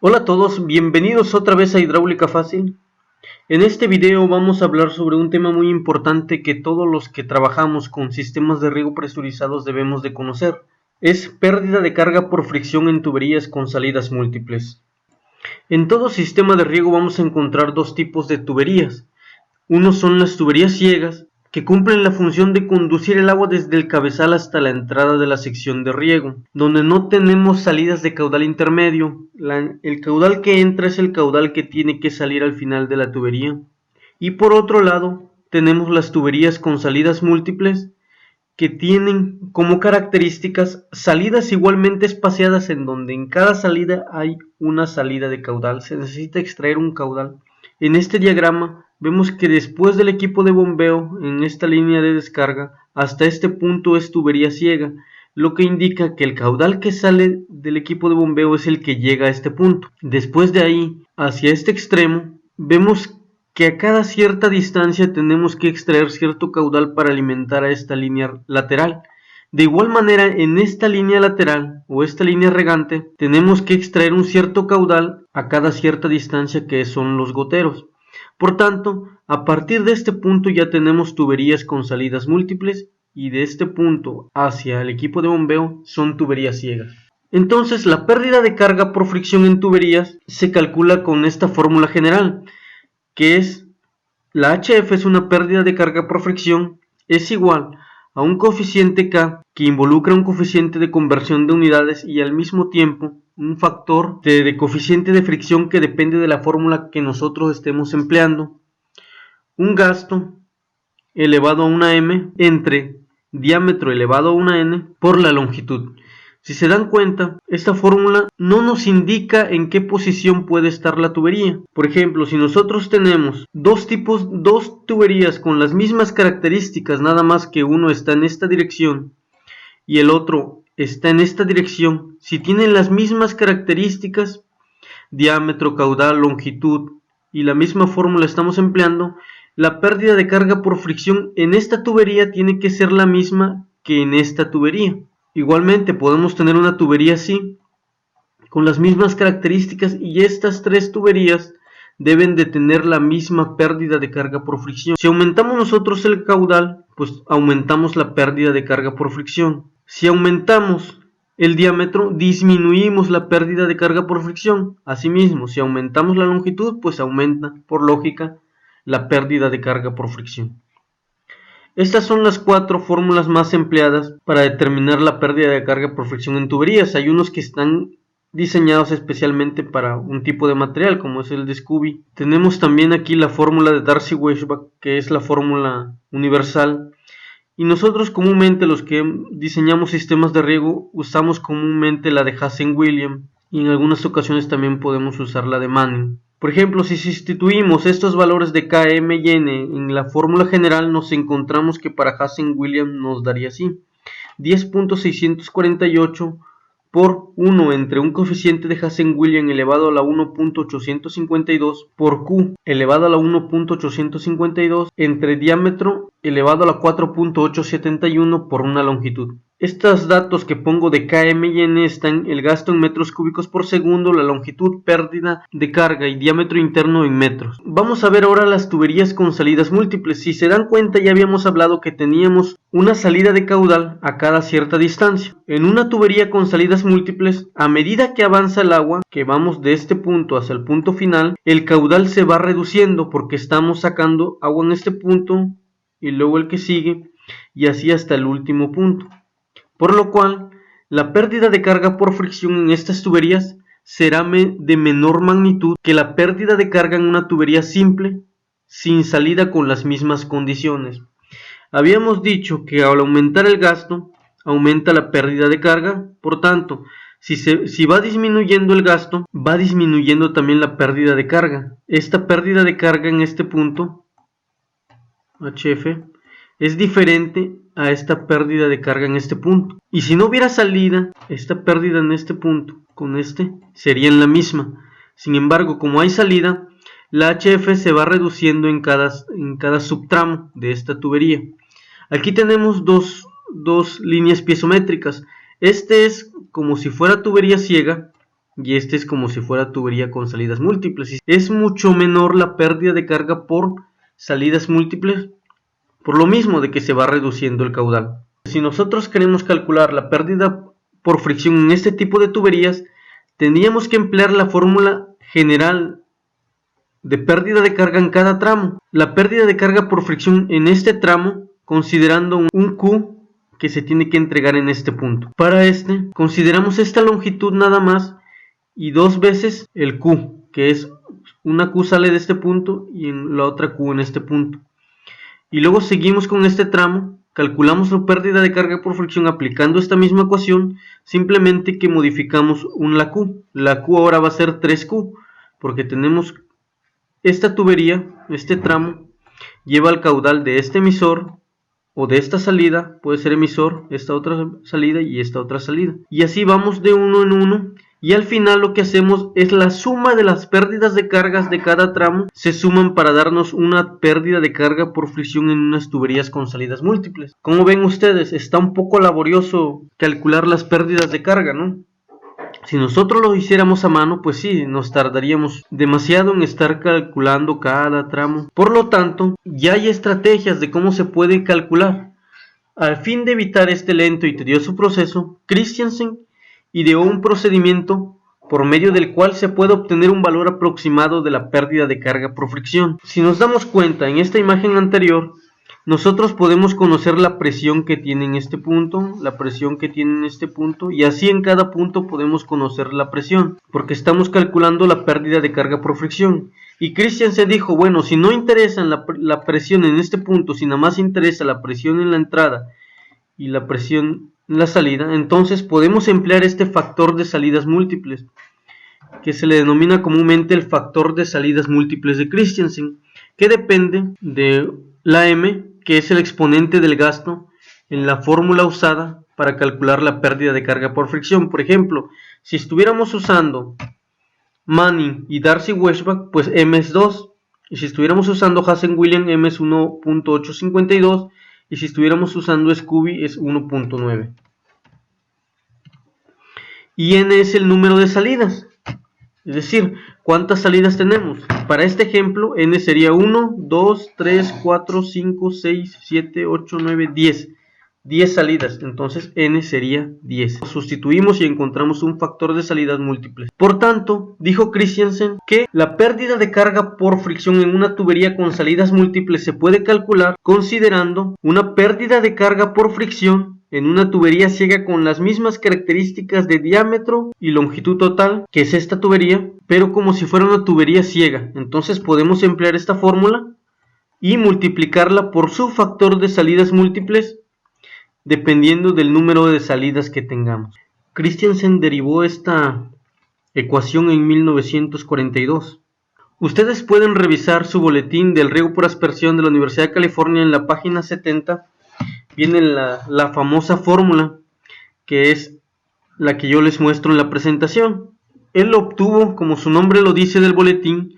Hola a todos, bienvenidos otra vez a Hidráulica Fácil. En este video vamos a hablar sobre un tema muy importante que todos los que trabajamos con sistemas de riego presurizados debemos de conocer. Es pérdida de carga por fricción en tuberías con salidas múltiples. En todo sistema de riego vamos a encontrar dos tipos de tuberías. Uno son las tuberías ciegas, que cumplen la función de conducir el agua desde el cabezal hasta la entrada de la sección de riego, donde no tenemos salidas de caudal intermedio. El caudal que entra es el caudal que tiene que salir al final de la tubería. Y por otro lado, tenemos las tuberías con salidas múltiples, que tienen como características salidas igualmente espaciadas, en donde en cada salida hay una salida de caudal. Se necesita extraer un caudal. En este diagrama vemos que después del equipo de bombeo, en esta línea de descarga, hasta este punto es tubería ciega, lo que indica que el caudal que sale del equipo de bombeo es el que llega a este punto. Después de ahí, hacia este extremo, vemos que a cada cierta distancia tenemos que extraer cierto caudal para alimentar a esta línea lateral. De igual manera, en esta línea lateral o esta línea regante, tenemos que extraer un cierto caudal a cada cierta distancia, que son los goteros. Por tanto, a partir de este punto ya tenemos tuberías con salidas múltiples, y de este punto hacia el equipo de bombeo son tuberías ciegas. Entonces, la pérdida de carga por fricción en tuberías se calcula con esta fórmula general, que es la HF es una pérdida de carga por fricción, es igual a un coeficiente K que involucra un coeficiente de conversión de unidades y al mismo tiempo un factor de coeficiente de fricción que depende de la fórmula que nosotros estemos empleando, un gasto elevado a una m entre diámetro elevado a una n por la longitud. Si se dan cuenta, esta fórmula no nos indica en qué posición puede estar la tubería. Por ejemplo, si nosotros tenemos dos tuberías con las mismas características, nada más que uno está en esta dirección y el otro está en esta dirección, si tienen las mismas características, diámetro, caudal, longitud, y la misma fórmula estamos empleando, la pérdida de carga por fricción en esta tubería tiene que ser la misma que en esta tubería. Igualmente podemos tener una tubería así, con las mismas características, y estas tres tuberías deben de tener la misma pérdida de carga por fricción. Si aumentamos nosotros el caudal, pues aumentamos la pérdida de carga por fricción. Si aumentamos el diámetro, disminuimos la pérdida de carga por fricción. Asimismo, si aumentamos la longitud, pues aumenta, por lógica, la pérdida de carga por fricción. Estas son las cuatro fórmulas más empleadas para determinar la pérdida de carga por fricción en tuberías. Hay unos que están diseñados especialmente para un tipo de material, como es el de Scooby. Tenemos también aquí la fórmula de Darcy-Weisbach, que es la fórmula universal. Y nosotros comúnmente, los que diseñamos sistemas de riego, usamos comúnmente la de Hazen-Williams, y en algunas ocasiones también podemos usar la de Manning. Por ejemplo, si sustituimos estos valores de K, M y N en la fórmula general, nos encontramos que para Hazen-Williams nos daría así: 10.648 por 1 entre un coeficiente de Hazen-Williams elevado a la 1.852 por Q elevado a la 1.852 entre diámetro elevado a la 4.871 por una longitud. Estos datos que pongo de K, M y N están el gasto en metros cúbicos por segundo, la longitud, pérdida de carga y diámetro interno en metros. Vamos a ver ahora las tuberías con salidas múltiples. Si se dan cuenta, ya habíamos hablado que teníamos una salida de caudal a cada cierta distancia. En una tubería con salidas múltiples, a medida que avanza el agua, que vamos de este punto hacia el punto final, el caudal se va reduciendo porque estamos sacando agua en este punto y luego el que sigue, y así hasta el último punto. Por lo cual, la pérdida de carga por fricción en estas tuberías será de menor magnitud que la pérdida de carga en una tubería simple, sin salida con las mismas condiciones. Habíamos dicho que al aumentar el gasto, aumenta la pérdida de carga. Por tanto, si va disminuyendo el gasto, va disminuyendo también la pérdida de carga. Esta pérdida de carga en este punto, HF, es diferente a esta pérdida de carga en este punto. Y si no hubiera salida, esta pérdida en este punto con este serían la misma. Sin embargo, como hay salida, la HF se va reduciendo en cada subtramo de esta tubería. Aquí tenemos dos líneas piezométricas. Este es como si fuera tubería ciega, y este es como si fuera tubería con salidas múltiples. Es mucho menor la pérdida de carga por salidas múltiples, por lo mismo de que se va reduciendo el caudal. Si nosotros queremos calcular la pérdida por fricción en este tipo de tuberías, tendríamos que emplear la fórmula general de pérdida de carga en cada tramo. La pérdida de carga por fricción en este tramo, considerando un Q que se tiene que entregar en este punto. Para este, consideramos esta longitud nada más y 2 veces el Q, que es una Q sale de este punto y en la otra Q en este punto. Y luego seguimos con este tramo, calculamos la pérdida de carga por fricción aplicando esta misma ecuación, simplemente que modificamos la Q. La Q ahora va a ser 3Q, porque tenemos esta tubería, este tramo, lleva el caudal de este emisor o de esta salida, puede ser emisor, esta otra salida y esta otra salida. Y así vamos de uno en uno. Y al final lo que hacemos es la suma de las pérdidas de cargas de cada tramo, se suman para darnos una pérdida de carga por fricción en unas tuberías con salidas múltiples. Como ven ustedes, está un poco laborioso calcular las pérdidas de carga, ¿no? Si nosotros lo hiciéramos a mano, pues sí, nos tardaríamos demasiado en estar calculando cada tramo. Por lo tanto, ya hay estrategias de cómo se puede calcular. Al fin de evitar este lento y tedioso proceso, Christiansen ideó un procedimiento por medio del cual se puede obtener un valor aproximado de la pérdida de carga por fricción. Si nos damos cuenta en esta imagen anterior, nosotros podemos conocer la presión que tiene en este punto, la presión que tiene en este punto, y así en cada punto podemos conocer la presión, porque estamos calculando la pérdida de carga por fricción. Y Christiansen dijo, bueno, si no interesa la presión en este punto, si nada más interesa la presión en la entrada y la presión en la salida, entonces podemos emplear este factor de salidas múltiples, que se le denomina comúnmente el factor de salidas múltiples de Christiansen, que depende de la M, que es el exponente del gasto en la fórmula usada para calcular la pérdida de carga por fricción. Por ejemplo, si estuviéramos usando Manning y Darcy-Weisbach, pues M es 2, y si estuviéramos usando Hazen-Williams, M es 1.852, y si estuviéramos usando Scooby es 1.9. Y N es el número de salidas, es decir, ¿cuántas salidas tenemos? Para este ejemplo, N sería 1, 2, 3, 4, 5, 6, 7, 8, 9, 10. 10 salidas, entonces N sería 10. Sustituimos y encontramos un factor de salidas múltiples. Por tanto, dijo Christiansen que la pérdida de carga por fricción en una tubería con salidas múltiples se puede calcular considerando una pérdida de carga por fricción en una tubería ciega con las mismas características de diámetro y longitud total que es esta tubería, pero como si fuera una tubería ciega. Entonces podemos emplear esta fórmula y multiplicarla por su factor de salidas múltiples dependiendo del número de salidas que tengamos. Christiansen derivó esta ecuación en 1942. Ustedes pueden revisar su boletín del riego por aspersión de la Universidad de California en la página 70. Viene la famosa fórmula, que es la que yo les muestro en la presentación. Él lo obtuvo, como su nombre lo dice del boletín,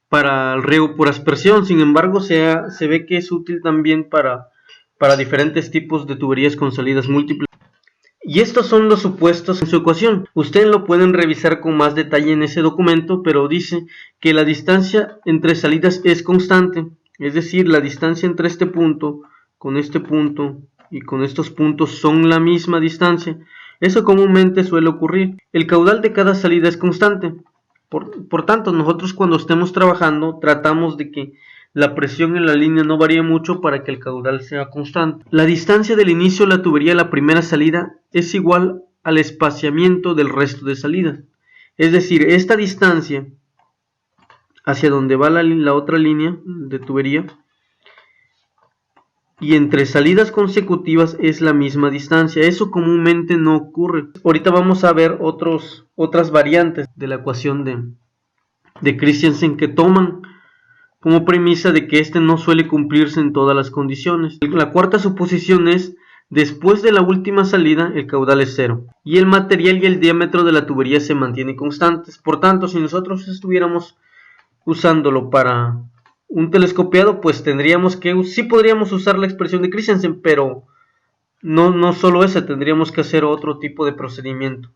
para el riego por aspersión. Sin embargo, se ve que es útil también para diferentes tipos de tuberías con salidas múltiples. Y estos son los supuestos en su ecuación. Ustedes lo pueden revisar con más detalle en ese documento, pero dice que la distancia entre salidas es constante, es decir, la distancia entre este punto con este punto y con estos puntos son la misma distancia. Eso comúnmente suele ocurrir. El caudal de cada salida es constante. Por tanto, nosotros cuando estemos trabajando tratamos de que la presión en la línea no varía mucho para que el caudal sea constante. La distancia del inicio de la tubería a la primera salida es igual al espaciamiento del resto de salidas. Es decir, esta distancia hacia donde va la otra línea de tubería y entre salidas consecutivas es la misma distancia. Eso comúnmente no ocurre. Ahorita vamos a ver otras variantes de la ecuación de Christiansen que toman como premisa de que este no suele cumplirse en todas las condiciones. La cuarta suposición es, después de la última salida, el caudal es cero, y el material y el diámetro de la tubería se mantienen constantes. Por tanto, si nosotros estuviéramos usándolo para un telescopiado, pues tendríamos que, sí podríamos usar la expresión de Christiansen, pero no solo esa, tendríamos que hacer otro tipo de procedimiento.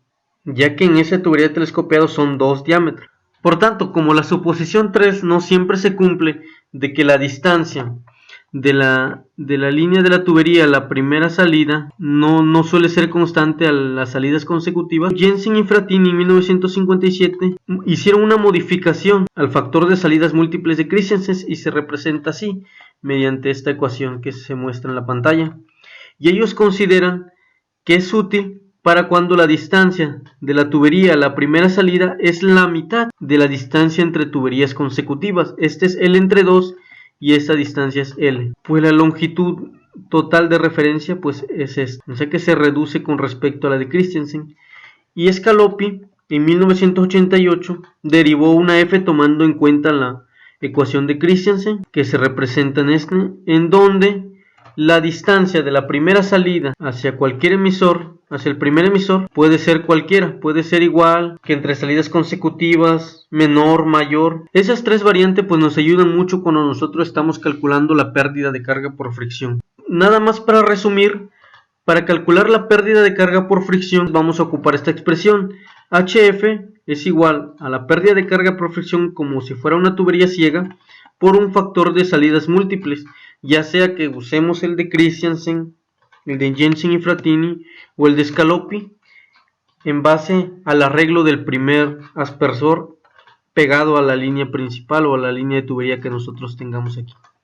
ya que en esa tubería de telescopiado son 2 diámetros. Por tanto, como la suposición 3 no siempre se cumple, de que la distancia de la línea de la tubería a la primera salida no suele ser constante a las salidas consecutivas, Jensen y Frattini en 1957 hicieron una modificación al factor de salidas múltiples de Christiansen y se representa así mediante esta ecuación que se muestra en la pantalla. Y ellos consideran que es útil para cuando la distancia de la tubería a la primera salida es la mitad de la distancia entre tuberías consecutivas. Este es L entre 2 y esta distancia es L. Pues la longitud total de referencia pues es esta, o sea que se reduce con respecto a la de Christiansen. Y Scaloppi en 1988 derivó una F tomando en cuenta la ecuación de Christiansen que se representa en donde la distancia de la primera salida hacia cualquier emisor, hacia el primer emisor, puede ser cualquiera, puede ser igual que entre salidas consecutivas, menor, mayor. Esas tres variantes pues nos ayudan mucho cuando nosotros estamos calculando la pérdida de carga por fricción. Nada más para resumir, para calcular la pérdida de carga por fricción vamos a ocupar esta expresión. HF es igual a la pérdida de carga por fricción como si fuera una tubería ciega por un factor de salidas múltiples, ya sea que usemos el de Christiansen, el de Jensen y Frattini o el de Scaloppi en base al arreglo del primer aspersor pegado a la línea principal o a la línea de tubería que nosotros tengamos aquí.